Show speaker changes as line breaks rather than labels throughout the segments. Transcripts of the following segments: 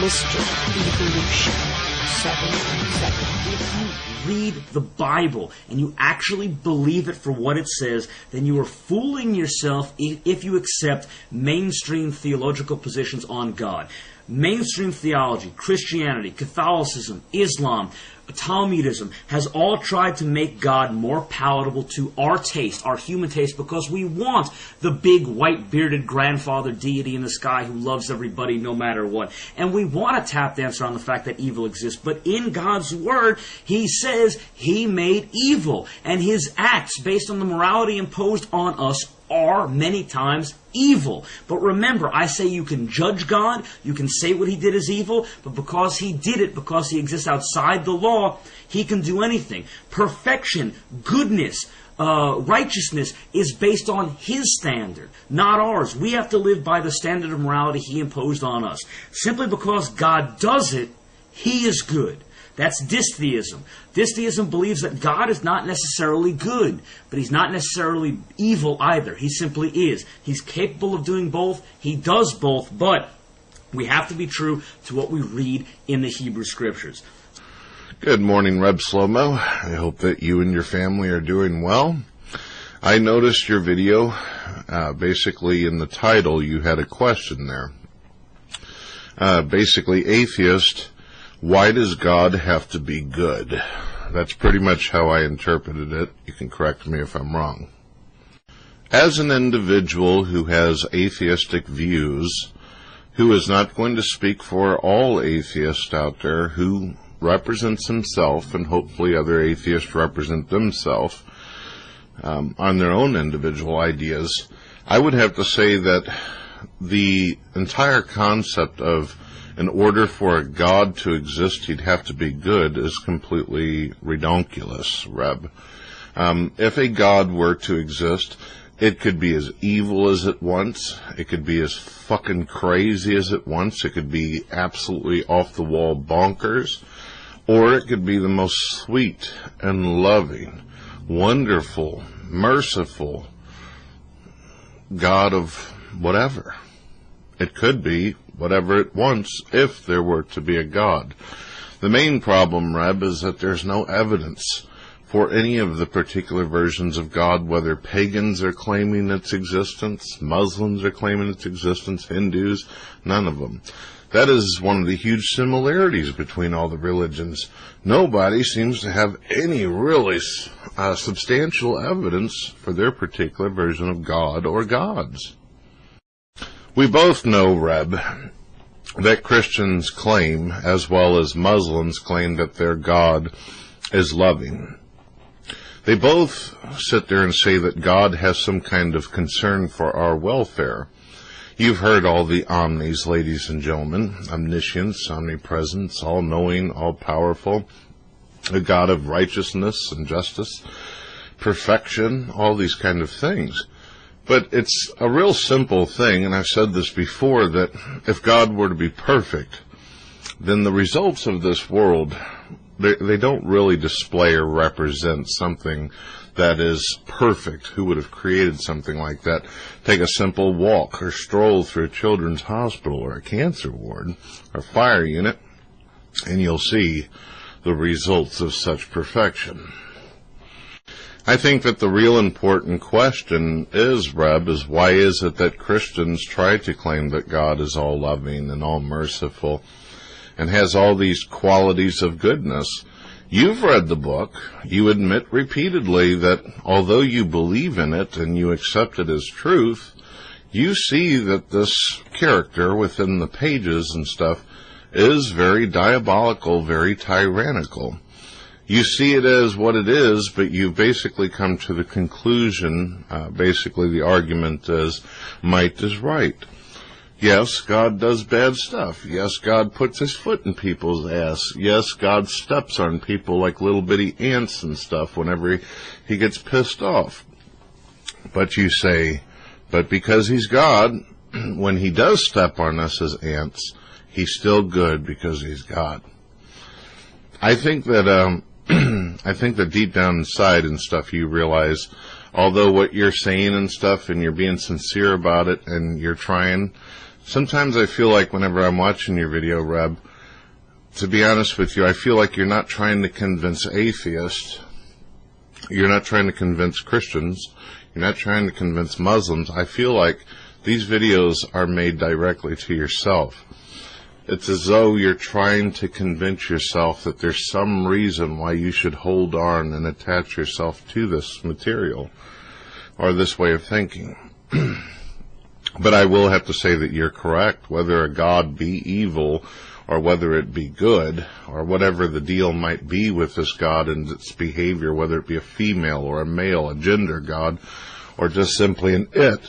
Mr. Evolution 7.
If you read the Bible and you actually believe it for what it says, then you are fooling yourself if you accept mainstream theological positions on God. Mainstream theology, Christianity, Catholicism, Islam, Talmudism has all tried to make God more palatable to our taste, our human taste, because we want the big white-bearded grandfather deity in the sky who loves everybody no matter what. And we want to tap dance around the fact that evil exists. But in God's Word, He says He made evil. And His acts, based on the morality imposed on us, are many times evil. But remember, I say you can judge God, you can say what He did is evil, but because He did it, because He exists outside the law, He can do anything. Perfection, goodness, righteousness is based on His standard, not ours. We have to live by the standard of morality He imposed on us. Simply because God does it, He is good. That's dystheism. Dystheism believes that God is not necessarily good, but He's not necessarily evil either. He simply is. He's capable of doing both. He does both, but we have to be true to what we read in the Hebrew Scriptures.
Good morning, Reb Slow-Mo. I hope that you and your family are doing well. I noticed your video. Basically, in the title, you had a question there. Basically, Atheist, why does God have to be good? That's pretty much how I interpreted it. You can correct me if I'm wrong. As an individual who has atheistic views, who is not going to speak for all atheists out there, who represents himself, and hopefully other atheists represent themselves on their own individual ideas, I would have to say that the entire concept of in order for a God to exist, He'd have to be good is completely redonkulous, Reb. If a God were to exist, it could be as evil as it wants. It could be as fucking crazy as it wants. It could be absolutely off-the-wall bonkers. Or it could be the most sweet and loving, wonderful, merciful God of whatever. It could be whatever it wants if there were to be a God. The main problem, Reb, is that there's no evidence for any of the particular versions of God, whether pagans are claiming its existence, Muslims are claiming its existence, Hindus, none of them. That is one of the huge similarities between all the religions. Nobody seems to have any really substantial evidence for their particular version of God or gods. We both know, Reb, that Christians claim, as well as Muslims claim, that their God is loving. They both sit there and say that God has some kind of concern for our welfare. You've heard all the omnis, ladies and gentlemen, omniscience, omnipresence, all-knowing, all-powerful, a God of righteousness and justice, perfection, all these kind of things. But it's a real simple thing, and I've said this before, that if God were to be perfect, then the results of this world, they don't really display or represent something that is perfect. Who would have created something like that? Take a simple walk or stroll through a children's hospital or a cancer ward or fire unit, and you'll see the results of such perfection. I think that the real important question is, Reb, is why is it that Christians try to claim that God is all loving and all merciful and has all these qualities of goodness? You've read the book. You admit repeatedly that although you believe in it and you accept it as truth, you see that this character within the pages and stuff is very diabolical, very tyrannical. You see it as what it is, but you basically come to the conclusion, basically the argument is, might is right. Yes, God does bad stuff. Yes, God puts His foot in people's ass. Yes, God steps on people like little bitty ants and stuff whenever He gets pissed off. But you say, but because He's God, when He does step on us as ants, He's still good because He's God. I think that deep down inside and stuff you realize, although what you're saying and stuff and you're being sincere about it and you're trying Sometimes I feel like whenever I'm watching your video, Reb, to be honest with you, I feel like you're not trying to convince atheists. You're not trying to convince Christians. You're not trying to convince Muslims. I feel like these videos are made directly to yourself. It's as though you're trying to convince yourself that there's some reason why you should hold on and attach yourself to this material or this way of thinking. But I will have to say that you're correct. Whether a God be evil or whether it be good, or whatever the deal might be with this God and its behavior, whether it be a female or a male, a gender God, or just simply an it,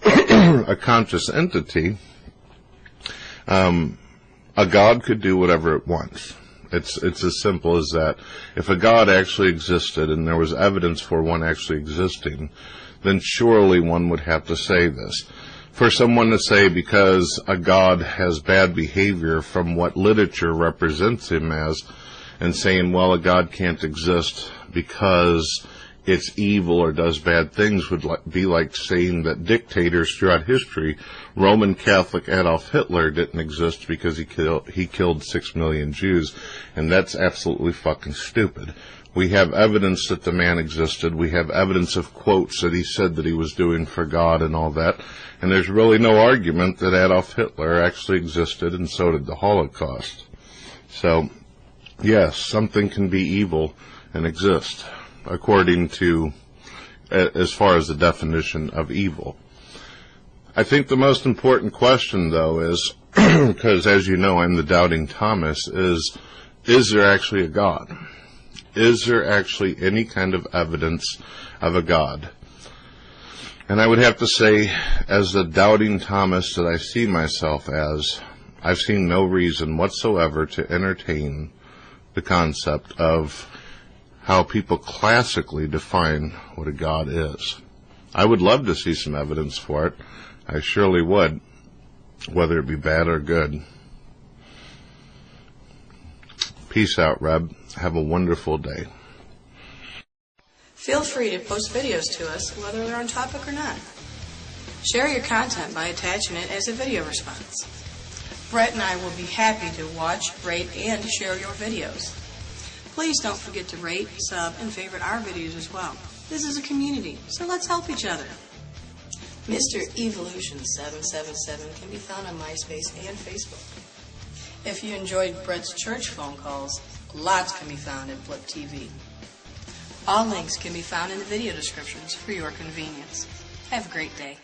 a conscious entity, a God could do whatever it wants. It's as simple as that. If a God actually existed and there was evidence for one actually existing, then surely one would have to say this. For someone to say because a God has bad behavior from what literature represents him as, and saying, well, a God can't exist because it's evil or does bad things, would be like saying that dictators throughout history, Roman Catholic Adolf Hitler didn't exist because he killed 6 million Jews, and that's absolutely fucking stupid. We have evidence that the man existed. We have evidence of quotes that he said that he was doing for God and all that. And there's really no argument that Adolf Hitler actually existed, and so did the Holocaust. So, yes, something can be evil and exist, according to, as far as the definition of evil. I think the most important question, though, is, because as you know, I'm the doubting Thomas, is there actually a God? Is there actually any kind of evidence of a God? And I would have to say, as the doubting Thomas that I see myself as, I've seen no reason whatsoever to entertain the concept of how people classically define what a God is. I would love to see some evidence for it. I surely would, whether it be bad or good. Peace out, Reb. Have a wonderful day.
Feel free to post videos to us, whether they're on topic or not. Share your content by attaching it as a video response. Brett and I will be happy to watch, rate, and share your videos. Please don't forget to rate, sub, and favorite our videos as well. This is a community, so let's help each other. Mr. Evolution 777 can be found on MySpace and Facebook. If you enjoyed Brett's church phone calls, lots can be found at Flip TV. All links can be found in the video descriptions for your convenience. Have a great day.